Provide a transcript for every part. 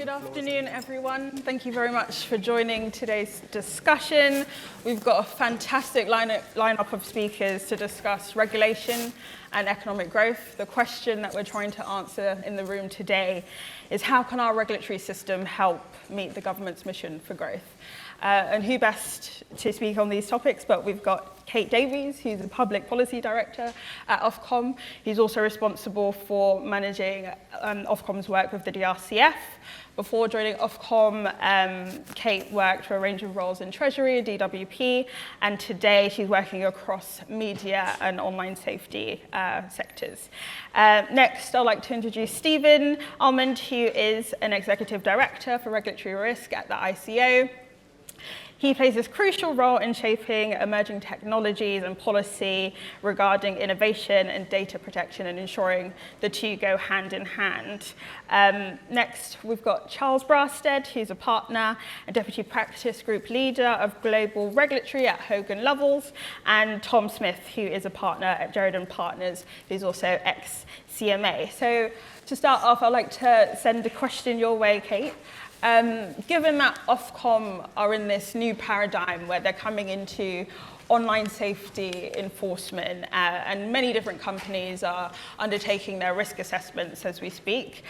Good afternoon, everyone. Thank you very much for joining today's discussion. We've got a fantastic lineup of speakers to discuss regulation and economic growth. The question that we're trying to answer in the room today is how can our regulatory system help meet the government's mission for growth? And who best to speak on these topics, but we've got Kate Davies, who's the Public Policy Director at Ofcom. He's also responsible for managing Ofcom's work with the DRCF. Before joining Ofcom, Kate worked for a range of roles in Treasury, DWP, and today she's working across media and online safety sectors. Next, I'd like to introduce Stephen Almond, who is an Executive Director for Regulatory Risk at the ICO. He plays this crucial role in shaping emerging technologies and policy regarding innovation and data protection and ensuring the two go hand in hand. Next, we've got Charles Brasted, who's a partner and deputy practice group leader of global regulatory at Hogan Lovells, and Tom Smith, who is a partner at Jeriden Partners, who's also ex-CMA. So to start off, I'd like to send a question your way, Kate. Given that Ofcom are in this new paradigm where they're coming into online safety enforcement and many different companies are undertaking their risk assessments as we speak,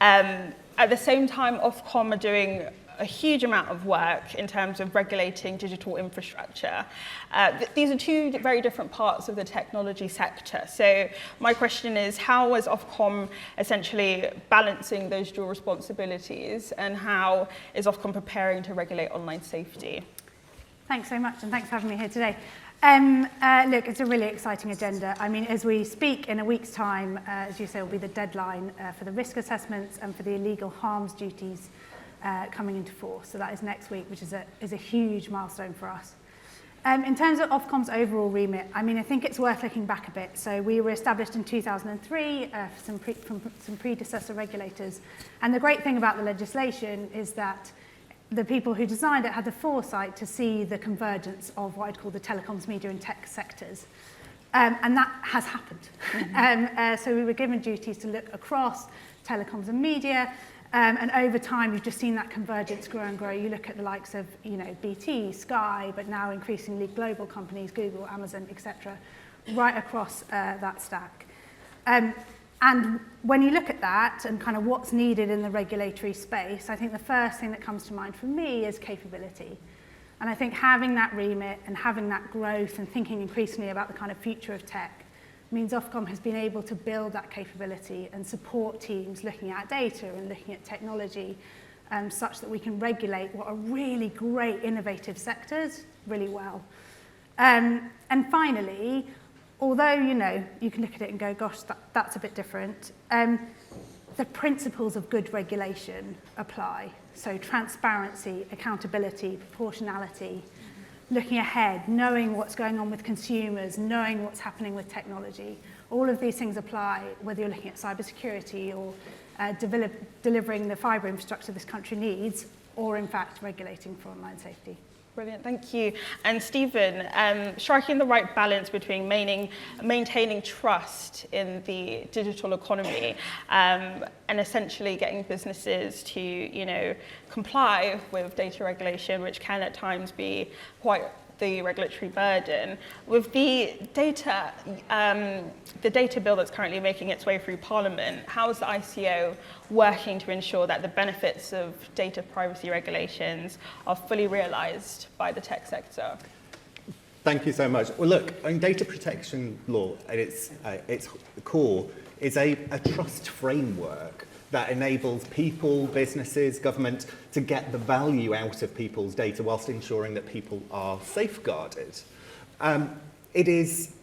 at the same time Ofcom are doing a huge amount of work in terms of regulating digital infrastructure. These are two very different parts of the technology sector. So my question is, how is Ofcom essentially balancing those dual responsibilities, and how is Ofcom preparing to regulate online safety? Thanks so much, and thanks for having me here today. Look, it's a really exciting agenda. I mean, as we speak in a week's time, as you say, will be the deadline for the risk assessments and for the illegal harms duties coming into force. So that is next week, which is a huge milestone for us. In terms of Ofcom's overall remit, I mean, I think it's worth looking back a bit. So we were established in 2003 from some predecessor regulators. And the great thing about the legislation is that the people who designed it had the foresight to see the convergence of what I'd call the telecoms, media and tech sectors. And that has happened. Mm-hmm. So we were given duties to look across telecoms and media. And over time, you've just seen that convergence grow and grow. You look at the likes of, BT, Sky, but now increasingly global companies, Google, Amazon, etc., right across that stack. And when you look at that and kind of what's needed in the regulatory space, I think the first thing that comes to mind for me is capability. And I think having that remit and having that growth and thinking increasingly about the kind of future of tech means Ofcom has been able to build that capability and support teams looking at data and looking at technology such that we can regulate what are really great innovative sectors really well. And finally, although, you can look at it and go, gosh, that's a bit different, the principles of good regulation apply. So transparency, accountability, proportionality, looking ahead, knowing what's going on with consumers, knowing what's happening with technology. All of these things apply whether you're looking at cybersecurity or delivering the fibre infrastructure this country needs, or in fact regulating for online safety. Brilliant, thank you. And Stephen, striking the right balance between maintaining trust in the digital economy and essentially getting businesses to, comply with data regulation, which can at times be quite the regulatory burden. With the data bill that's currently making its way through Parliament, how is the ICO working to ensure that the benefits of data privacy regulations are fully realised by the tech sector? Thank you so much. Well, look, data protection law at its core is a trust framework that enables people, businesses, government to get the value out of people's data whilst ensuring that people are safeguarded. It is,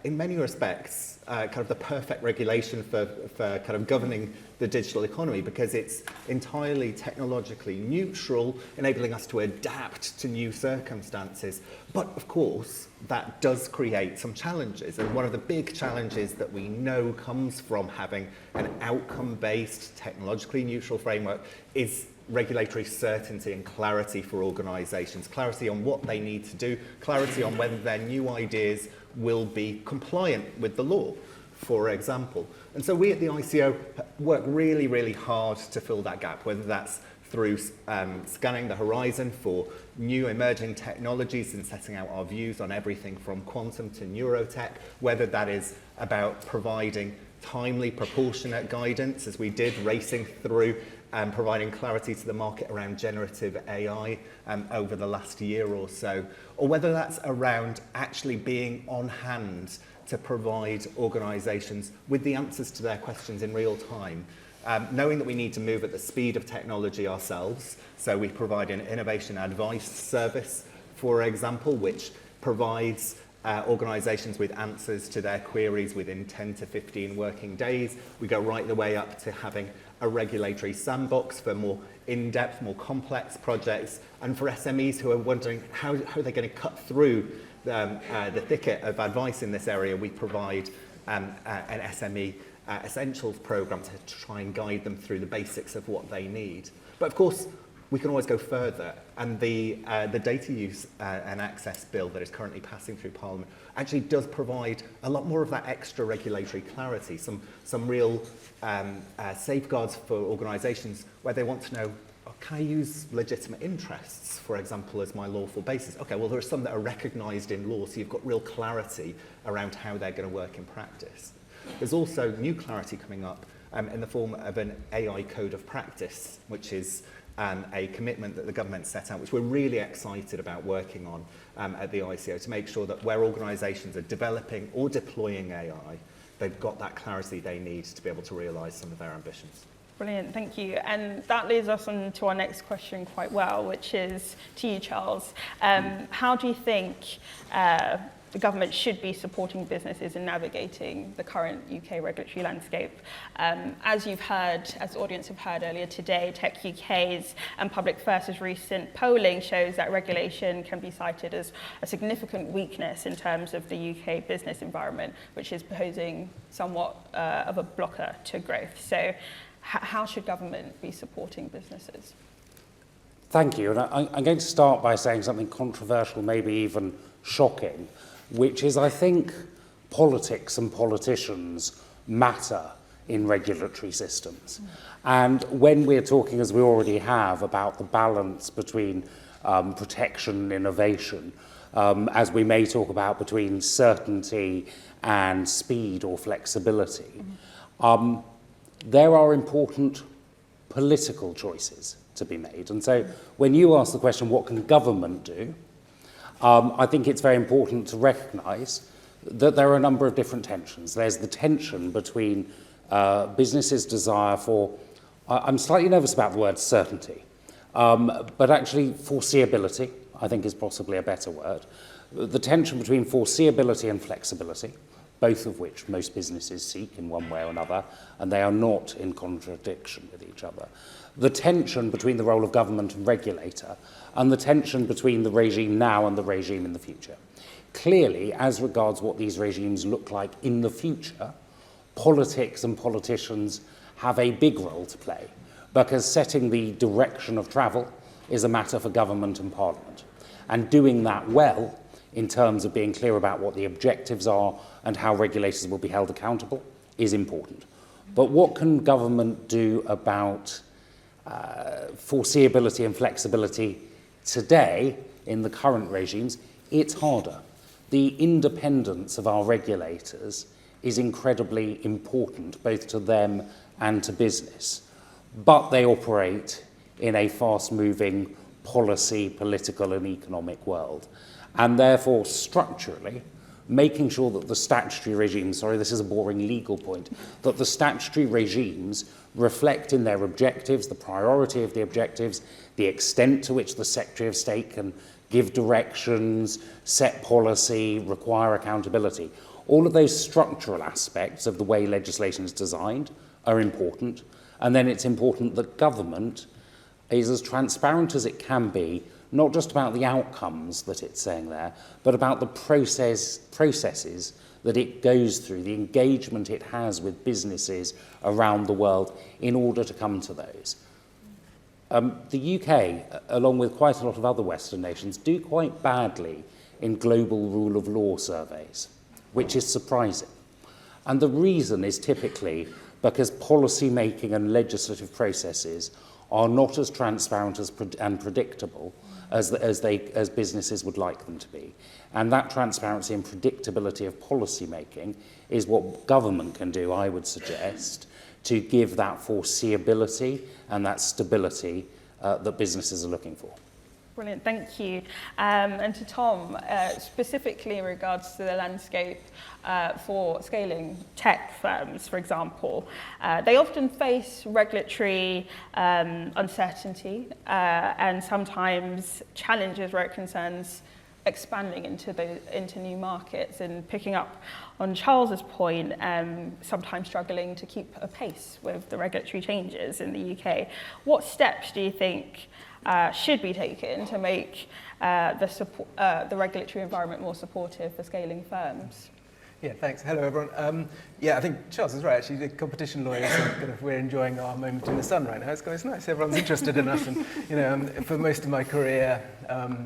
in many respects, kind of the perfect regulation for kind of governing the digital economy because it's entirely technologically neutral, enabling us to adapt to new circumstances. But of course, that does create some challenges. And one of the big challenges that we know comes from having an outcome-based, technologically neutral framework is regulatory certainty and clarity for organisations, clarity on what they need to do, clarity on whether their new ideas will be compliant with the law. for example. And so we at the ICO work really, really hard to fill that gap, whether that's through scanning the horizon for new emerging technologies and setting out our views on everything from quantum to neurotech, whether that is about providing timely, proportionate guidance, as we did, racing through and providing clarity to the market around generative AI over the last year or so, or whether that's around actually being on hand to provide organisations with the answers to their questions in real time. Knowing that we need to move at the speed of technology ourselves, so we provide an innovation advice service, for example, which provides organisations with answers to their queries within 10 to 15 working days. We go right the way up to having a regulatory sandbox for more in-depth, more complex projects, and for SMEs who are wondering how are they going to cut through the thicket of advice in this area. We provide an SME essentials program to try and guide them through the basics of what they need. But of course, we can always go further, and the data use and access bill that is currently passing through Parliament actually does provide a lot more of that extra regulatory clarity, some real safeguards for organisations where they want to know, oh, can I use legitimate interests, for example, as my lawful basis? Okay, well, there are some that are recognised in law, so you've got real clarity around how they're going to work in practice. There's also new clarity coming up in the form of an AI code of practice, which is a commitment that the government set out, which we're really excited about working on at the ICO, to make sure that where organisations are developing or deploying AI, they've got that clarity they need to be able to realise some of their ambitions. Brilliant, thank you. And that leads us on to our next question quite well, which is to you, Charles. How do you think the government should be supporting businesses in navigating the current UK regulatory landscape? As you've heard, as the audience have heard earlier today, Tech UK's and Public First's recent polling shows that regulation can be cited as a significant weakness in terms of the UK business environment, which is posing somewhat of a blocker to growth. So how should government be supporting businesses? Thank you. And I'm going to start by saying something controversial, maybe even shocking, which is, I think, politics and politicians matter in regulatory systems. And when we're talking, as we already have, about the balance between protection and innovation, as we may talk about between certainty and speed or flexibility, there are important political choices to be made. And so when you ask the question, what can government do? I think it's very important to recognise that there are a number of different tensions. There's the tension between businesses' desire for, I'm slightly nervous about the word certainty, but actually foreseeability, I think, is possibly a better word. The tension between foreseeability and flexibility, both of which most businesses seek in one way or another, and they are not in contradiction with each other. The tension between the role of government and regulator, and the tension between the regime now and the regime in the future. Clearly, as regards what these regimes look like in the future, politics and politicians have a big role to play, because setting the direction of travel is a matter for government and parliament. And doing that well, in terms of being clear about what the objectives are and how regulators will be held accountable, is important. But what can government do about foreseeability and flexibility today in the current regimes? It's harder. The independence of our regulators is incredibly important, both to them and to business. But they operate in a fast-moving policy, political and economic world. And therefore, structurally, making sure that the statutory regimes, sorry, this is a boring legal point, that the statutory regimes reflect in their objectives, the priority of the objectives, the extent to which the Secretary of State can give directions, set policy, require accountability. All of those structural aspects of the way legislation is designed are important. And then it's important that government is as transparent as it can be, not just about the outcomes that it's saying there, but about the processes that it goes through, the engagement it has with businesses around the world in order to come to those. The UK, along with quite a lot of other Western nations, do quite badly in global rule of law surveys, which is surprising. And the reason is typically because policy making and legislative processes are not as transparent and predictable as businesses would like them to be. And that transparency and predictability of policy making is what government can do, I would suggest, to give that foreseeability and that stability that businesses are looking for. Brilliant, thank you. And to Tom, specifically in regards to the landscape for scaling tech firms, for example, they often face regulatory uncertainty and sometimes challenges where it concerns expanding into new markets. And picking up on Charles's point, sometimes struggling to keep a pace with the regulatory changes in the UK. What steps do you think should be taken to make the regulatory environment more supportive for scaling firms? Yeah, thanks. Hello, everyone. Yeah, I think Charles is right. Actually, the competition lawyers, we're enjoying our moment in the sun right now. It's nice. Everyone's interested in us. And for most of my career,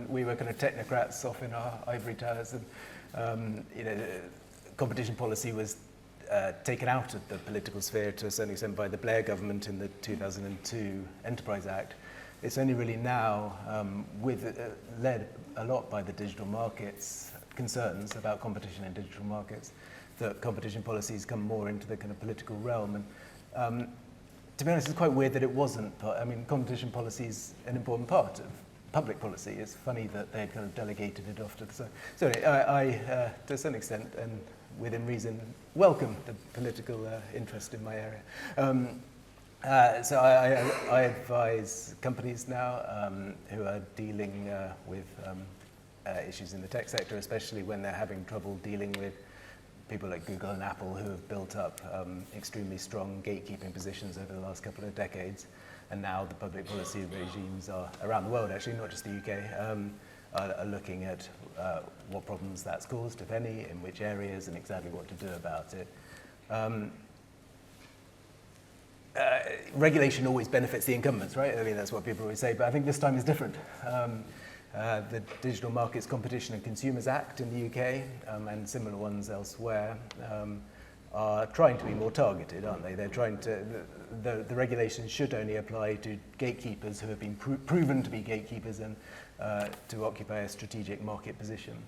we were kind of technocrats off in our ivory towers, and competition policy was taken out of the political sphere to a certain extent by the Blair government in the 2002 Enterprise Act. It's only really now, led a lot by the digital markets concerns about competition in digital markets, that competition policies come more into the kind of political realm. And to be honest, it's quite weird that it wasn't. But I mean, competition policy is an important part of public policy. It's funny that they kind of delegated it off to the side. So I to a certain extent, and within reason, welcome the political interest in my area. So I advise companies now who are dealing with issues in the tech sector, especially when they're having trouble dealing with people like Google and Apple, who have built up extremely strong gatekeeping positions over the last couple of decades. And now the public policy regimes are around the world, actually, not just the UK, are looking at what problems that's caused, if any, in which areas, and exactly what to do about it. Regulation always benefits the incumbents, right? I mean, that's what people always say, but I think this time is different. The Digital Markets Competition and Consumers Act in the UK and similar ones elsewhere are trying to be more targeted, aren't they? They're trying to, the regulations should only apply to gatekeepers who have been proven to be gatekeepers and to occupy a strategic market position.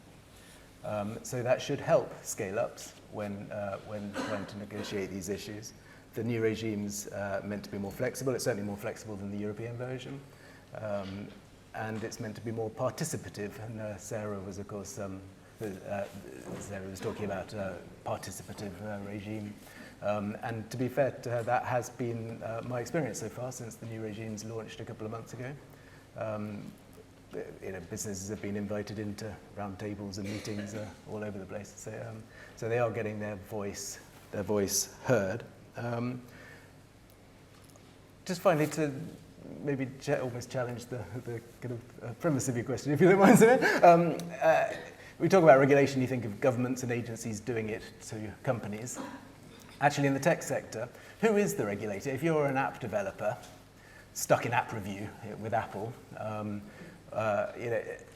So that should help scale-ups when trying to negotiate these issues. The new regime's meant to be more flexible. It's certainly more flexible than the European version. And it's meant to be more participative. And Sarah was, of course, Sarah was talking about participative regime. And to be fair to her, that has been my experience so far since the new regime's launched a couple of months ago. Businesses have been invited into round tables and meetings all over the place. So they are getting their voice heard. Just finally, to maybe almost challenge the kind of premise of your question, if you don't mind saying. We talk about regulation, you think of governments and agencies doing it to companies. Actually, in the tech sector, who is the regulator? If you're an app developer stuck in app review with Apple,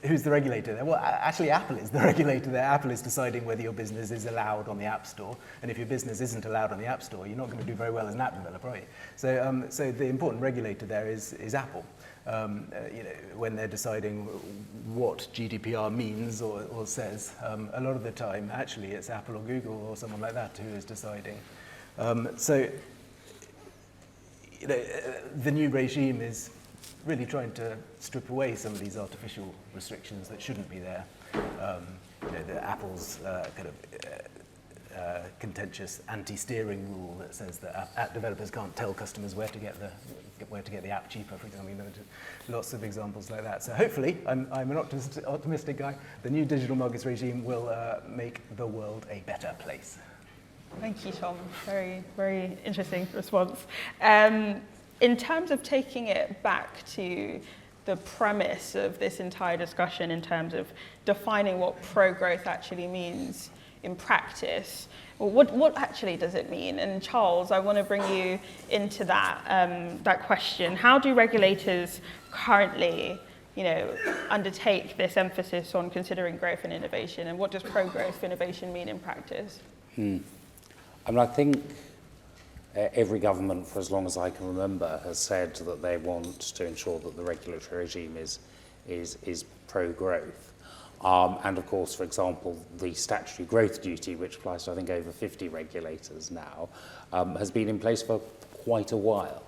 who's the regulator there? Well, actually, Apple is the regulator there. Apple is deciding whether your business is allowed on the App Store. And if your business isn't allowed on the App Store, you're not going to do very well as an app developer, are you? So the important regulator there is Apple. When they're deciding what GDPR means or says, a lot of the time, actually, it's Apple or Google or someone like that who is deciding. The new regime is really trying to strip away some of these artificial restrictions that shouldn't be there. The Apple's kind of contentious anti-steering rule that says that app developers can't tell customers where to get the app cheaper, for example. Lots of examples like that. So hopefully, I'm an optimistic guy. The new digital markets regime will make the world a better place. Thank you, Tom. Very, very interesting response. In terms of taking it back to the premise of this entire discussion in terms of defining what pro-growth actually means in practice, what actually does it mean? And Charles, I want to bring you into that question. How do regulators currently, undertake this emphasis on considering growth and innovation? And what does pro-growth innovation mean in practice? I mean, I think every government, for as long as I can remember, has said that they want to ensure that the regulatory regime is pro-growth. And of course, for example, the statutory growth duty, which applies to, I think, over 50 regulators now, has been in place for quite a while.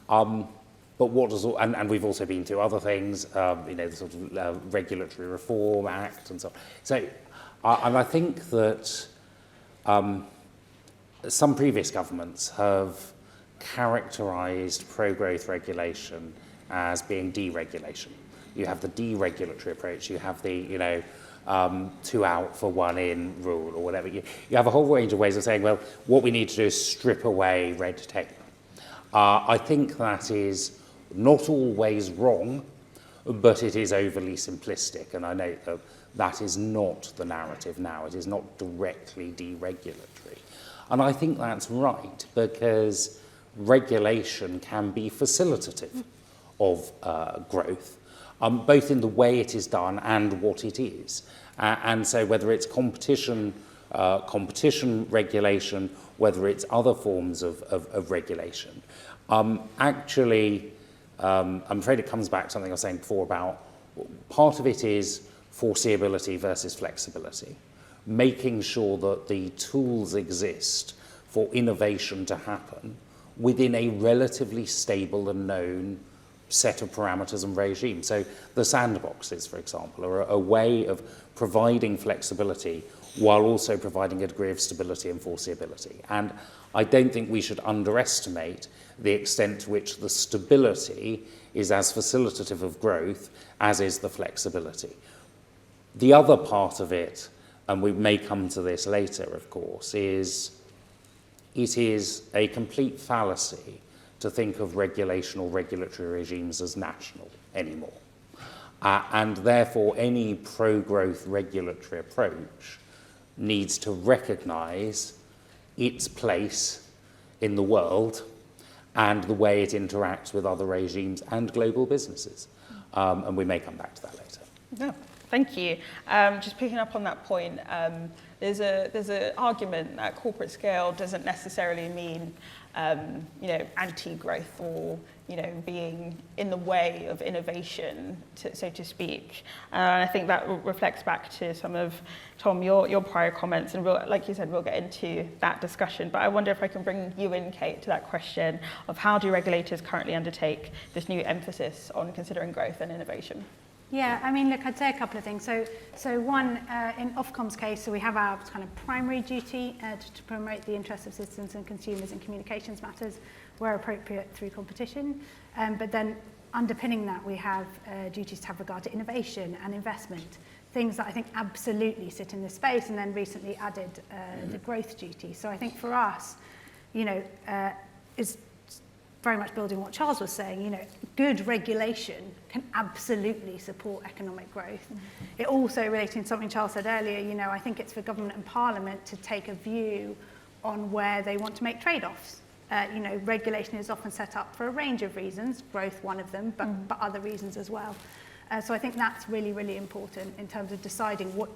But what does, and we've also been to other things, the sort of Regulatory Reform Act and so on. So, and I think that some previous governments have characterised pro-growth regulation as being deregulation. You have the deregulatory approach, you have the, 2 out for 1 in rule or whatever. You have a whole range of ways of saying, well, what we need to do is strip away red tape. I think that is not always wrong, but it is overly simplistic, and I know that that is not the narrative now. It is not directly deregulatory. And I think that's right, because regulation can be facilitative of growth, both in the way it is done and what it is. And so whether it's competition regulation, whether it's other forms of regulation, actually, I'm afraid it comes back to something I was saying before about part of it is foreseeability versus flexibility, making sure that the tools exist for innovation to happen within a relatively stable and known set of parameters and regime. So the sandboxes, for example, are a way of providing flexibility while also providing a degree of stability and foreseeability. And I don't think we should underestimate the extent to which the stability is as facilitative of growth as is the flexibility. The other part of it, and we may come to this later, of course, is it is a complete fallacy to think of regulation or regulatory regimes as national anymore. And therefore, any pro-growth regulatory approach needs to recognise its place in the world and the way it interacts with other regimes and global businesses. And we may come back to that later. Yeah, thank you. Just picking up on that point, there's an argument that corporate scale doesn't necessarily mean anti-growth or being in the way of innovation, so to speak. And I think that reflects back to some of, Tom, your prior comments, and like you said, we'll get into that discussion. But I wonder if I can bring you in, Kate, to that question of how do regulators currently undertake this new emphasis on considering growth and innovation? Yeah, I mean, look, I'd say a couple of things. So one, in Ofcom's case, so we have our kind of primary duty to promote the interests of citizens and consumers in communications matters where appropriate through competition. But then underpinning that, we have duties to have regard to innovation and investment, things that I think absolutely sit in this space, and then recently added the growth duty. So I think for us, is very much building what Charles was saying, good regulation can absolutely support economic growth. It also, relating to something Charles said earlier, I think it's for government and parliament to take a view on where they want to make trade-offs. Regulation is often set up for a range of reasons, growth one of them, but other reasons as well. So I think that's really, really important in terms of deciding what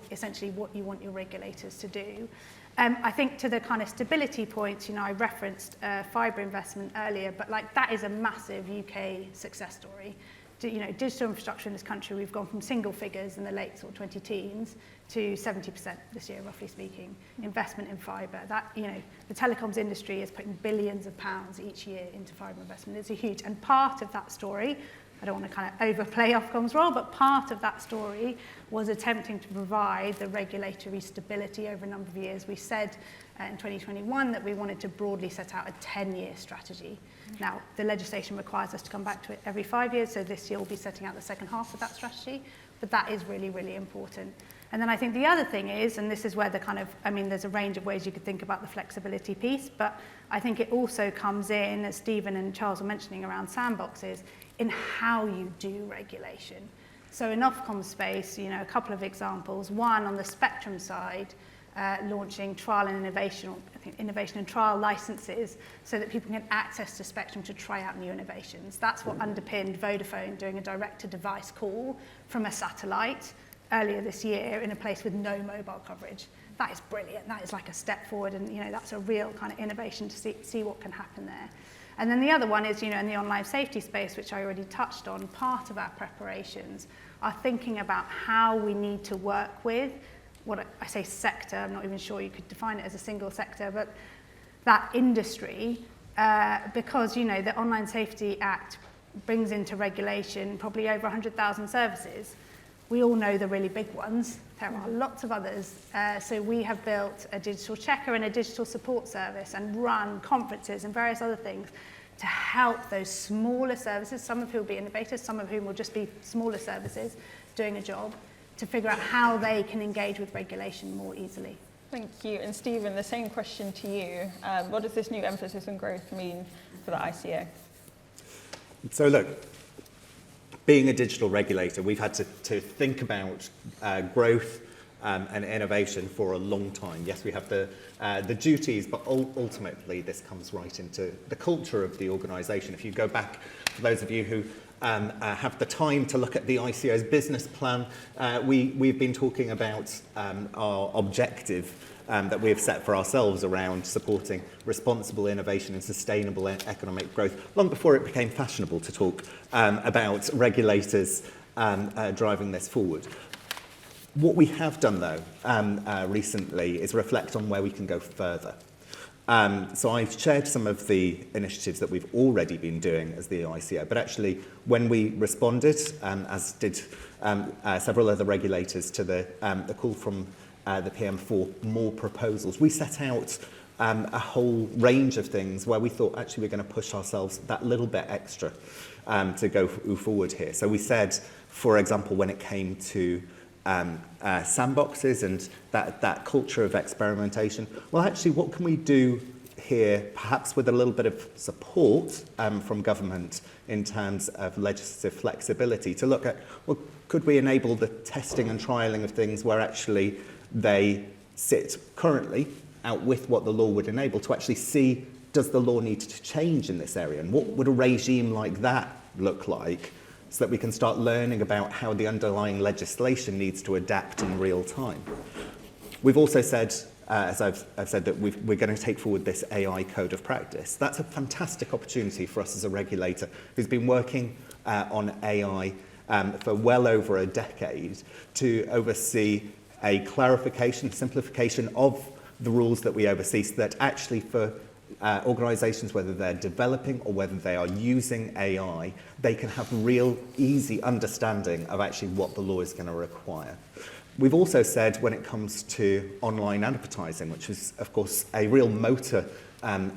you want your regulators to do. I think to the kind of stability points, I referenced fibre investment earlier, but that is a massive UK success story. Digital infrastructure in this country, we've gone from single figures in the late 20-teens to 70% this year, roughly speaking, investment in fibre. That, the telecoms industry is putting billions of pounds each year into fibre investment. It's a huge, and part of that story, I don't want to kind of overplay Ofcom's role, but part of that story was attempting to provide the regulatory stability over a number of years. We said in 2021 that we wanted to broadly set out a 10-year strategy. Now, the legislation requires us to come back to it every 5 years, so this year we'll be setting out the second half of that strategy, but that is really, really important. And then I think the other thing is, and this is where there's a range of ways you could think about the flexibility piece, but I think it also comes in, as Stephen and Charles were mentioning around sandboxes, in how you do regulation. So in Ofcom's space, a couple of examples. One, on the spectrum side, launching trial and innovation and trial licenses so that people can get access to spectrum to try out new innovations. That's what underpinned Vodafone doing a direct-to-device call from a satellite earlier this year in a place with no mobile coverage. that is brilliant. That is like a step forward, and that's a real kind of innovation to see what can happen there. And then the other one is, in the online safety space, which I already touched on, part of our preparations are thinking about how we need to work with what I say sector. I'm not even sure you could define it as a single sector, but that industry, because, the Online Safety Act brings into regulation probably over 100,000 services. We all know the really big ones. There are lots of others. So we have built a digital checker and a digital support service and run conferences and various other things to help those smaller services, some of whom will be innovators, some of whom will just be smaller services doing a job, to figure out how they can engage with regulation more easily. Thank you. And Stephen, the same question to you. What does this new emphasis on growth mean for the ICO? So look, being a digital regulator, we've had to think about growth and innovation for a long time. Yes, we have the duties, but ultimately this comes right into the culture of the organisation. If you go back, for those of you who have the time to look at the ICO's business plan, we've been talking about our objective that we have set for ourselves around supporting responsible innovation and sustainable economic growth, long before it became fashionable to talk about regulators driving this forward. What we have done, though, recently is reflect on where we can go further. So I've shared some of the initiatives that we've already been doing as the ICO, but actually when we responded, as did several other regulators, to the call from the PM for more proposals, we set out a whole range of things where we thought actually we're going to push ourselves that little bit extra to go forward here. So we said, for example, when it came to sandboxes and that culture of experimentation, well, actually, what can we do here, perhaps with a little bit of support from government in terms of legislative flexibility, to look at, well, could we enable the testing and trialling of things where actually they sit currently out with what the law would enable, to actually see, does the law need to change in this area? And what would a regime like that look like, so that we can start learning about how the underlying legislation needs to adapt in real time? We've also said, as I've said, that we're going to take forward this AI code of practice. That's a fantastic opportunity for us as a regulator who's been working on AI for well over a decade, to oversee a clarification, simplification of the rules that we oversee, so that actually for organisations, whether they're developing or whether they are using AI, they can have real easy understanding of actually what the law is going to require. We've also said, when it comes to online advertising, which is of course a real motor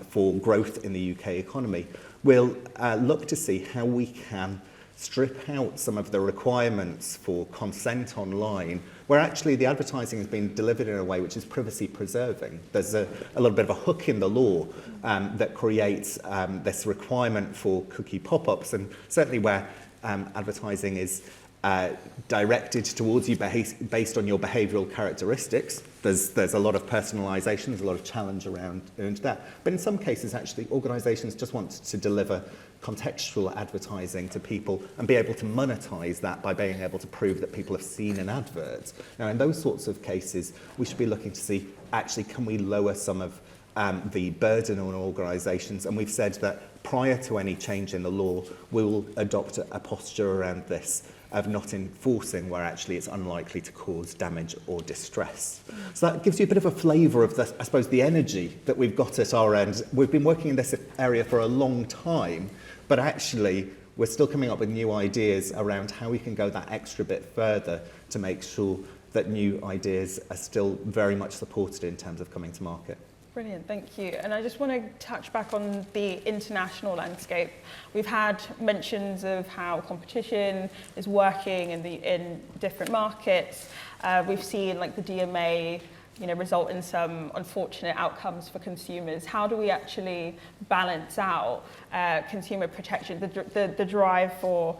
for growth in the UK economy, we'll look to see how we can strip out some of the requirements for consent online, where actually the advertising has been delivered in a way which is privacy preserving. There's a little bit of a hook in the law that creates this requirement for cookie pop-ups, and certainly where advertising is directed towards you based on your behavioural characteristics, there's a lot of personalisation, there's a lot of challenge around that. But in some cases, actually, organisations just want to deliver contextual advertising to people and be able to monetize that by being able to prove that people have seen an advert. Now, in those sorts of cases, we should be looking to see, actually, can we lower some of the burden on organisations? And we've said that prior to any change in the law, we will adopt a posture around this of not enforcing where actually it's unlikely to cause damage or distress. So that gives you a bit of a flavour of, I suppose, the energy that we've got at our end. We've been working in this area for a long time, but actually we're still coming up with new ideas around how we can go that extra bit further to make sure that new ideas are still very much supported in terms of coming to market. Brilliant, thank you. And I just want to touch back on the international landscape. We've had mentions of how competition is working in different markets. We've seen like the DMA, result in some unfortunate outcomes for consumers. How do we actually balance out consumer protection, the drive for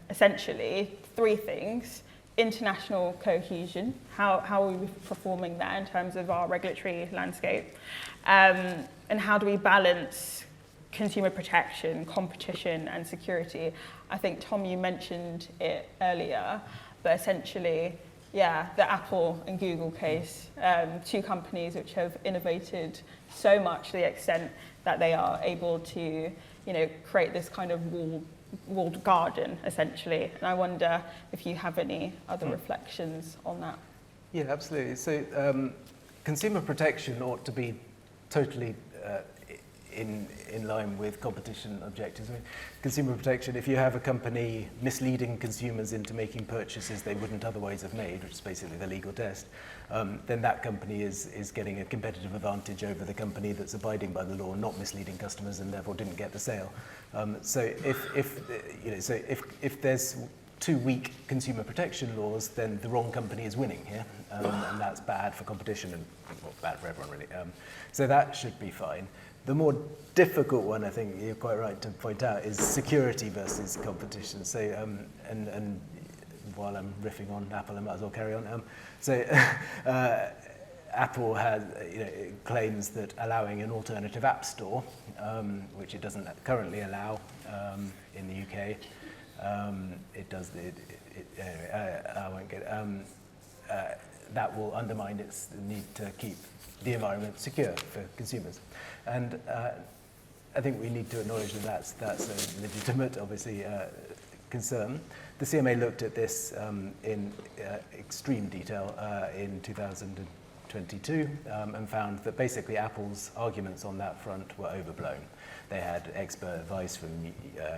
essentially three things? International cohesion, how are we performing there in terms of our regulatory landscape? And how do we balance consumer protection, competition, and security? I think, Tom, you mentioned it earlier, but essentially, yeah, the Apple and Google case, two companies which have innovated so much to the extent that they are able to, create this kind of walled garden, essentially. And I wonder if you have any other reflections on that. Yeah, absolutely. So consumer protection ought to be totally in line with competition objectives. I mean, consumer protection, if you have a company misleading consumers into making purchases they wouldn't otherwise have made, which is basically the legal test, then that company is getting a competitive advantage over the company that's abiding by the law, not misleading customers, and therefore didn't get the sale. So if there's too weak consumer protection laws, then the wrong company is winning here, and that's bad for competition and bad for everyone, really. So that should be fine. The more difficult one, I think you're quite right to point out, is security versus competition. So, and while I'm riffing on Apple, I might as well carry on. Apple has, claims that allowing an alternative app store, which it doesn't currently allow in the UK, it does. I won't get. That will undermine its need to keep the environment secure for consumers, and I think we need to acknowledge that that's a legitimate, obviously, concern. The CMA looked at this in extreme detail in 2022 and found that basically Apple's arguments on that front were overblown. They had expert advice from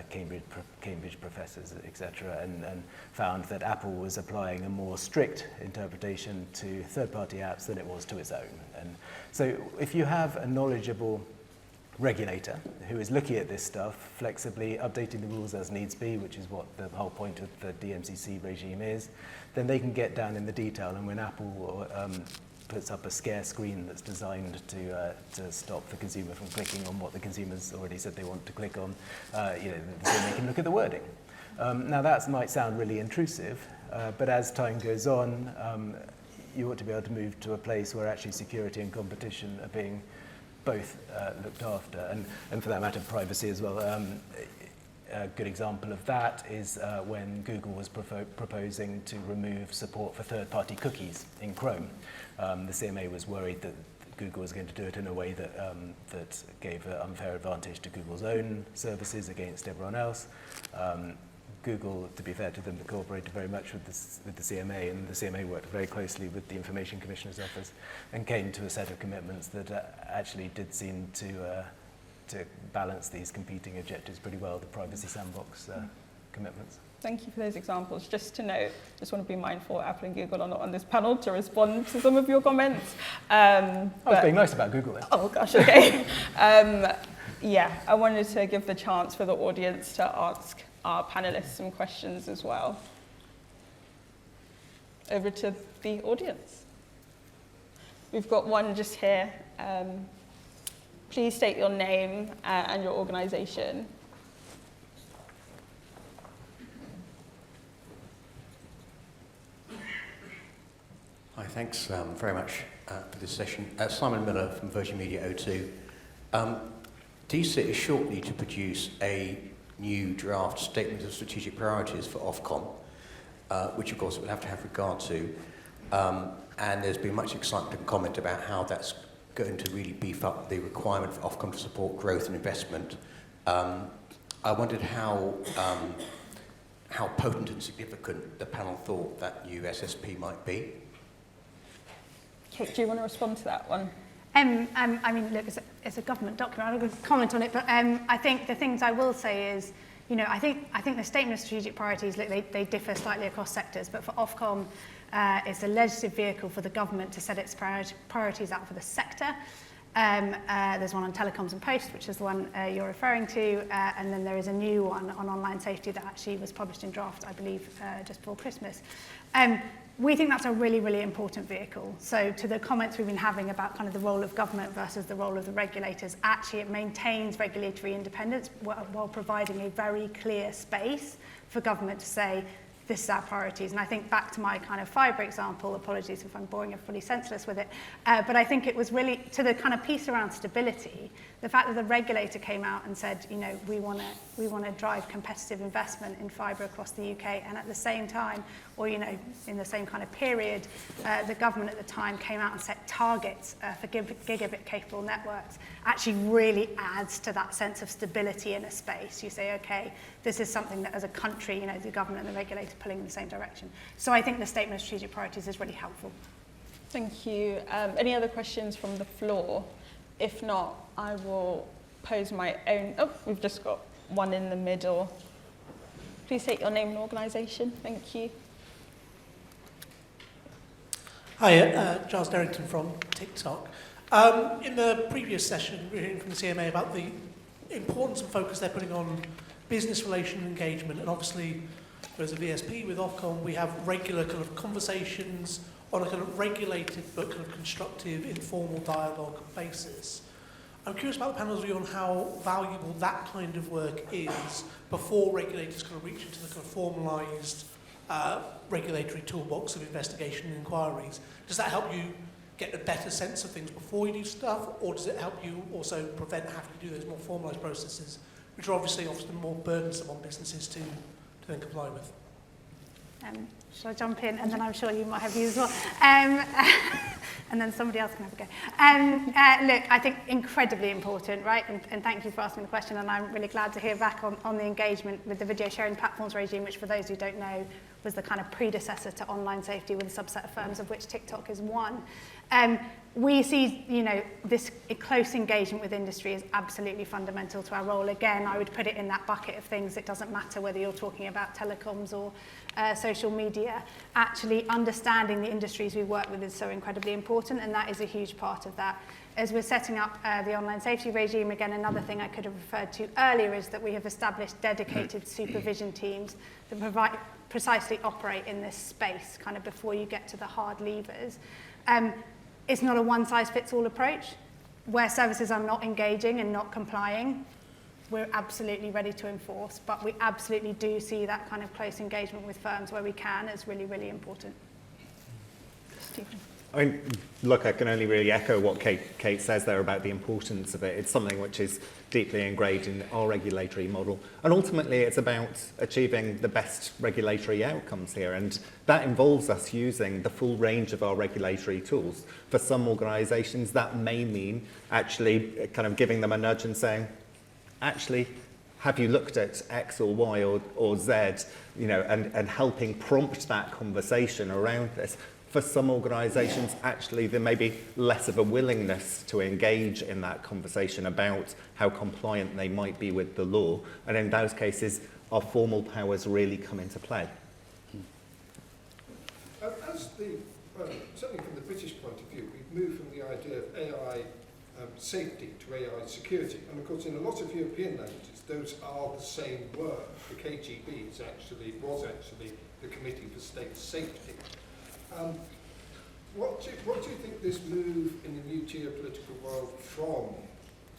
Cambridge professors, etc., and found that Apple was applying a more strict interpretation to third-party apps than it was to its own. And so if you have a knowledgeable regulator who is looking at this stuff, flexibly updating the rules as needs be, which is what the whole point of the DMCC regime is, then they can get down in the detail. And when Apple puts up a scare screen that's designed to stop the consumer from clicking on what the consumer's already said they want to click on, so they can look at the wording. Now that might sound really intrusive, but as time goes on, you ought to be able to move to a place where actually security and competition are being both looked after, and for that matter, privacy as well. A good example of that is when Google was proposing to remove support for third-party cookies in Chrome. The CMA was worried that Google was going to do it in a way that that gave an unfair advantage to Google's own services against everyone else. Google, to be fair to them, cooperated very much with the CMA, and the CMA worked very closely with the Information Commissioner's Office and came to a set of commitments that actually did seem to balance these competing objectives pretty well, the Privacy Sandbox commitments. Thank you for those examples. Just to note, just want to be mindful Apple and Google are not on this panel to respond to some of your comments. I was being nice about Google then. Oh gosh, okay. Yeah, I wanted to give the chance for the audience to ask our panelists some questions as well. Over to the audience. We've got one just here. Please state your name and your organisation. Hi, thanks very much for this session. Simon Miller from Virgin Media O2. DSIT is shortly to produce a new draft statement of strategic priorities for Ofcom, which of course it will have to have regard to. And there's been much excitement and comment about how that's going to really beef up the requirement for Ofcom to support growth and investment. I wondered how potent and significant the panel thought that new SSP might be. Kate, do you want to respond to that one? I mean, look, it's a government document. I'm not going to comment on it, but I think the things I will say is, I think the statement of strategic priorities, look, they differ slightly across sectors, but for Ofcom, it's a legislative vehicle for the government to set its priorities out for the sector. There's one on telecoms and post, which is the one you're referring to, and then there is a new one on online safety that actually was published in draft, I believe, just before Christmas. We think that's a really, really important vehicle. So to the comments we've been having about kind of the role of government versus the role of the regulators, actually it maintains regulatory independence while providing a very clear space for government to say, this is our priorities. And I think back to my kind of fibre example, apologies if I'm boring everybody senseless with it, but I think it was really, to the kind of piece around stability, the fact that the regulator came out and said, you know, we want to drive competitive investment in fibre across the UK, and at the same time, or you know, in the same kind of period, the government at the time came out and set targets for gigabit capable networks, actually really adds to that sense of stability in a space. You say, okay, this is something that as a country, you know, the government and the regulator pulling in the same direction. So I think the statement of strategic priorities is really helpful. Thank you. Any other questions from the floor? If not, I will pose my own. Oh, we've just got one in the middle. Please state your name and organisation. Thank you. Hi, Giles Derrington from TikTok. In the previous session, we were hearing from the CMA about the importance and focus they're putting on business relation engagement, and obviously, as a VSP with Ofcom, we have regular kind of conversations on a kind of regulated but kind of constructive, informal dialogue basis. I'm curious about the panel's view on how valuable that kind of work is before regulators kind of reach into the kind of formalised regulatory toolbox of investigation and inquiries. Does that help you get a better sense of things before you do stuff, or does it help you also prevent having to do those more formalised processes, which are obviously often more burdensome on businesses to then comply with? Shall I jump in? And then I'm sure you might have views as well. And then somebody else can have a go. Look, I think incredibly important, right? And thank you for asking the question. And I'm really glad to hear back on the engagement with the video sharing platforms regime, which for those who don't know, was the kind of predecessor to online safety with a subset of firms, of which TikTok is one. We see, you know, this close engagement with industry is absolutely fundamental to our role. Again, I would put it in that bucket of things. It doesn't matter whether you're talking about telecoms or social media. Actually understanding the industries we work with is so incredibly important, and that is a huge part of that. As we're setting up the online safety regime, again, another thing I could have referred to earlier is that we have established dedicated supervision teams that precisely operate in this space, kind of before you get to the hard levers. It's not a one-size-fits-all approach. Where services are not engaging and not complying, we're absolutely ready to enforce, but we absolutely do see that kind of close engagement with firms where we can as really, really important. Stephen. I mean, look, I can only really echo what Kate says there about the importance of it. It's something which is deeply ingrained in our regulatory model. And ultimately, it's about achieving the best regulatory outcomes here. And that involves us using the full range of our regulatory tools. For some organisations, that may mean actually kind of giving them a nudge and saying, actually, have you looked at X or Y or Z, you know, and helping prompt that conversation around this. For some organisations, actually, there may be less of a willingness to engage in that conversation about how compliant they might be with the law. And in those cases, our formal powers really come into play. Certainly from the British point of view, we've moved from the idea of AI safety to AI security. And of course, in a lot of European languages, those are the same word. The KGB was actually the Committee for State Safety. What do you think this move in the new geopolitical world from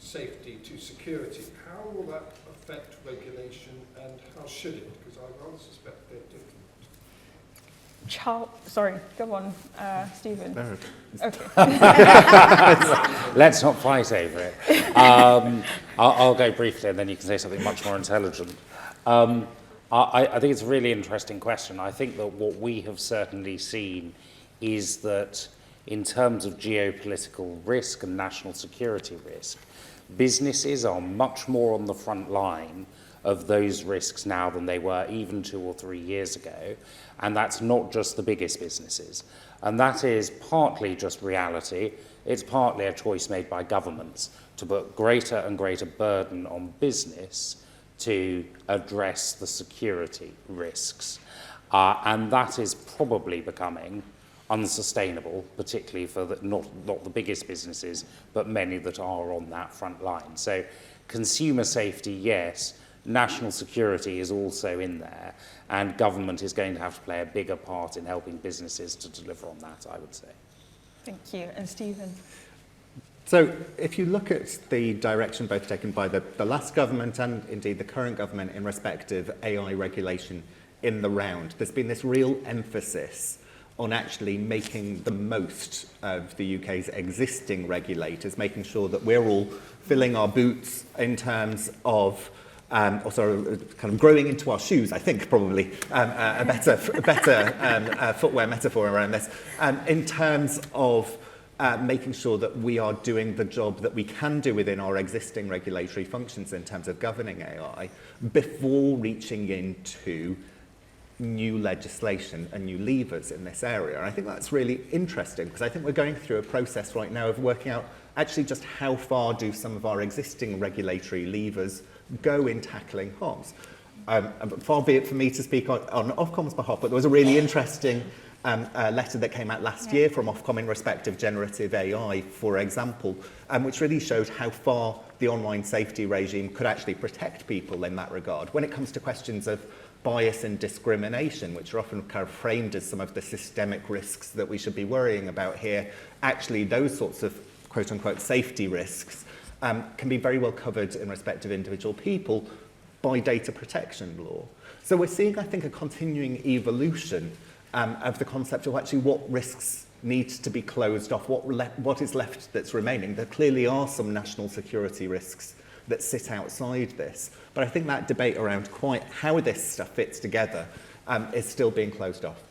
safety to security, how will that affect regulation and how should it? Because I rather suspect they're different. Sorry, go on, Stephen. No. Okay. Let's not fight over it. I'll go briefly and then you can say something much more intelligent. I think it's a really interesting question. I think that what we have certainly seen is that in terms of geopolitical risk and national security risk, businesses are much more on the front line of those risks now than they were even 2 or 3 years ago. And that's not just the biggest businesses. And that is partly just reality. It's partly a choice made by governments to put greater and greater burden on business to address the security risks. And that is probably becoming unsustainable, particularly for not the biggest businesses, but many that are on that front line. So consumer safety, yes. National security is also in there, and government is going to have to play a bigger part in helping businesses to deliver on that, I would say. Thank you. And Stephen? So if you look at the direction both taken by the last government and indeed the current government in respect of AI regulation in the round, there's been this real emphasis on actually making the most of the UK's existing regulators, making sure that we're all filling our boots in terms of kind of growing into our shoes, I think, probably a better footwear metaphor around this, in terms of making sure that we are doing the job that we can do within our existing regulatory functions in terms of governing AI before reaching into new legislation and new levers in this area. And I think that's really interesting, because I think we're going through a process right now of working out actually just how far do some of our existing regulatory levers go in tackling harms. Far be it for me to speak on Ofcom's behalf, but there was a really interesting letter that came out last year from Ofcom in respect of generative AI, for example, which really showed how far the online safety regime could actually protect people in that regard. When it comes to questions of bias and discrimination, which are often kind of framed as some of the systemic risks that we should be worrying about here, actually those sorts of quote-unquote safety risks can be very well covered in respect of individual people by data protection law. So we're seeing, I think, a continuing evolution of the concept of actually what risks need to be closed off, what is left that's remaining. There clearly are some national security risks that sit outside this. But I think that debate around quite how this stuff fits together is still being closed off.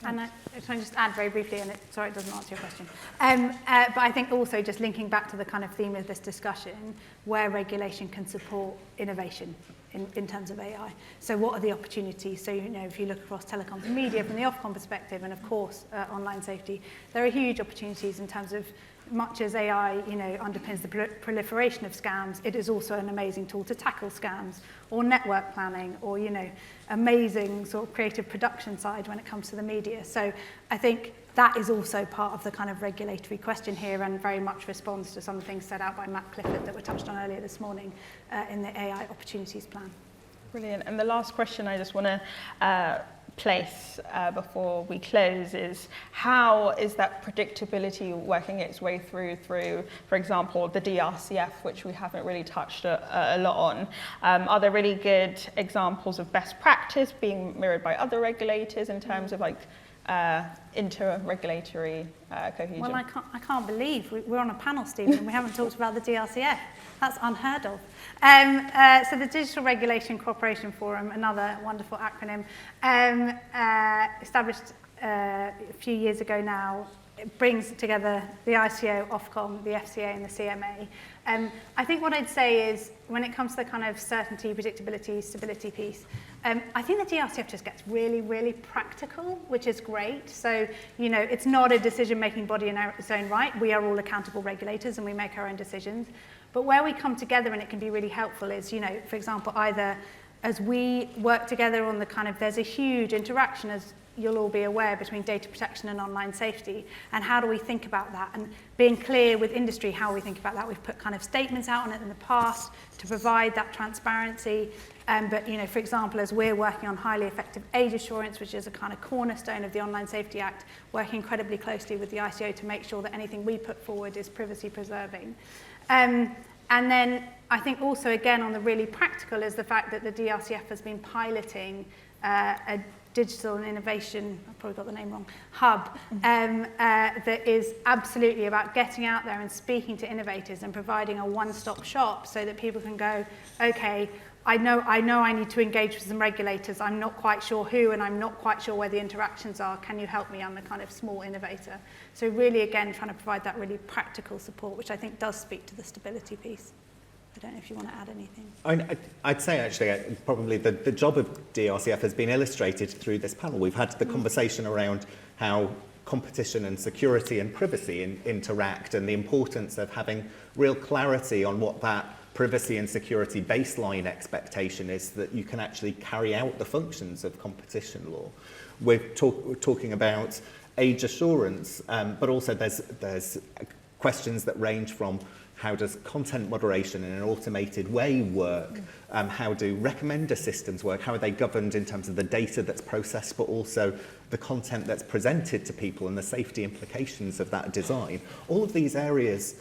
And can I just add very briefly, and sorry it doesn't answer your question, but I think also just linking back to the kind of theme of this discussion, where regulation can support innovation in terms of AI. So what are the opportunities? So, you know, if you look across telecoms and media from the Ofcom perspective, and of course online safety, there are huge opportunities in terms of, much as AI, you know, underpins the proliferation of scams, it is also an amazing tool to tackle scams, or network planning, or, you know, amazing sort of creative production side when it comes to the media. So I think that is also part of the kind of regulatory question here, and very much responds to some of the things set out by Matt Clifford that were touched on earlier this morning in the AI Opportunities Plan. Brilliant. And the last question I just want to place before we close is, how is that predictability working its way through, for example, the DRCF, which we haven't really touched a lot on? Are there really good examples of best practice being mirrored by other regulators in terms of like inter-regulatory cohesion? Well, I can't believe we're on a panel, Stephen, and we haven't talked about the DRCF. That's unheard of. So the Digital Regulation Cooperation Forum, another wonderful acronym, established a few years ago now. It brings together the ICO, Ofcom, the FCA and the CMA. I think what I'd say is, when it comes to the kind of certainty, predictability, stability piece, I think the DRCF just gets really, really practical, which is great. So, you know, it's not a decision-making body in its own right. We are all accountable regulators and we make our own decisions. But where we come together and it can be really helpful is, you know, for example, either as we work together on the kind of, there's a huge interaction, as you'll all be aware, between data protection and online safety, and how do we think about that, and being clear with industry how we think about that. We've put kind of statements out on it in the past to provide that transparency, but, you know, for example, as we're working on highly effective age assurance, which is a kind of cornerstone of the Online Safety Act, working incredibly closely with the ICO to make sure that anything we put forward is privacy preserving. And then I think also, again, on the really practical, is the fact that the DRCF has been piloting a digital and innovation, I've probably got the name wrong, hub, that is absolutely about getting out there and speaking to innovators and providing a one-stop shop so that people can go, okay, I know I need to engage with some regulators, I'm not quite sure who, and I'm not quite sure where the interactions are, can you help me? I'm a kind of small innovator. So really, again, trying to provide that really practical support, which I think does speak to the stability piece. I don't know if you want to add anything. I'd say, actually, probably the job of DRCF has been illustrated through this panel. We've had the conversation around how competition and security and privacy interact, and the importance of having real clarity on what that privacy and security baseline expectation is, that you can actually carry out the functions of competition law. We're talking about age assurance, but also there's questions that range from how does content moderation in an automated way work? How do recommender systems work? How are they governed in terms of the data that's processed, but also the content that's presented to people and the safety implications of that design? All of these areas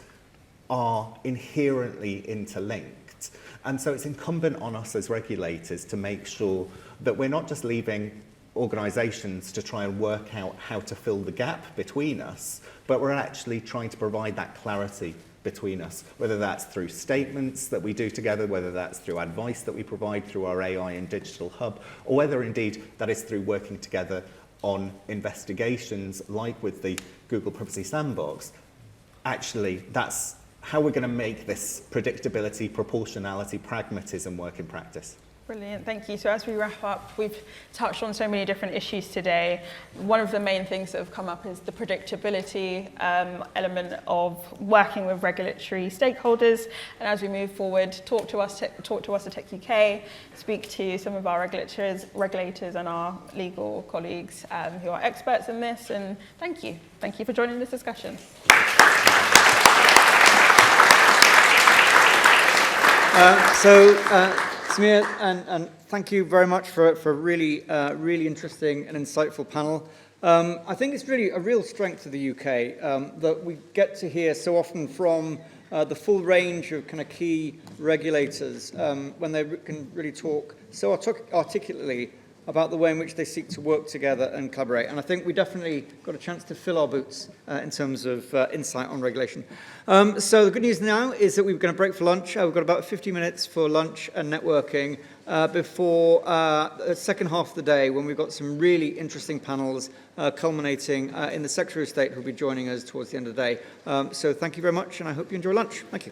are inherently interlinked. And so it's incumbent on us as regulators to make sure that we're not just leaving organisations to try and work out how to fill the gap between us, but we're actually trying to provide that clarity between us, whether that's through statements that we do together, whether that's through advice that we provide through our AI and digital hub, or whether indeed that is through working together on investigations like with the Google Privacy Sandbox. Actually, that's how we're going to make this predictability, proportionality, pragmatism work in practice. Brilliant, thank you. So as we wrap up, we've touched on so many different issues today. One of the main things that have come up is the predictability element of working with regulatory stakeholders. And as we move forward, talk to us at Tech UK, speak to some of our regulators and our legal colleagues who are experts in this. And thank you. Thank you for joining this discussion. Samir, and thank you very much for a really interesting and insightful panel. I think it's really a real strength of the UK that we get to hear so often from the full range of kind of key regulators when they can really talk so articulately about the way in which they seek to work together and collaborate. And I think we definitely got a chance to fill our boots in terms of insight on regulation. So the good news now is that we're going to break for lunch. We've got about 50 minutes for lunch and networking before the second half of the day, when we've got some really interesting panels culminating in the Secretary of State, who'll be joining us towards the end of the day. So thank you very much, and I hope you enjoy lunch. Thank you.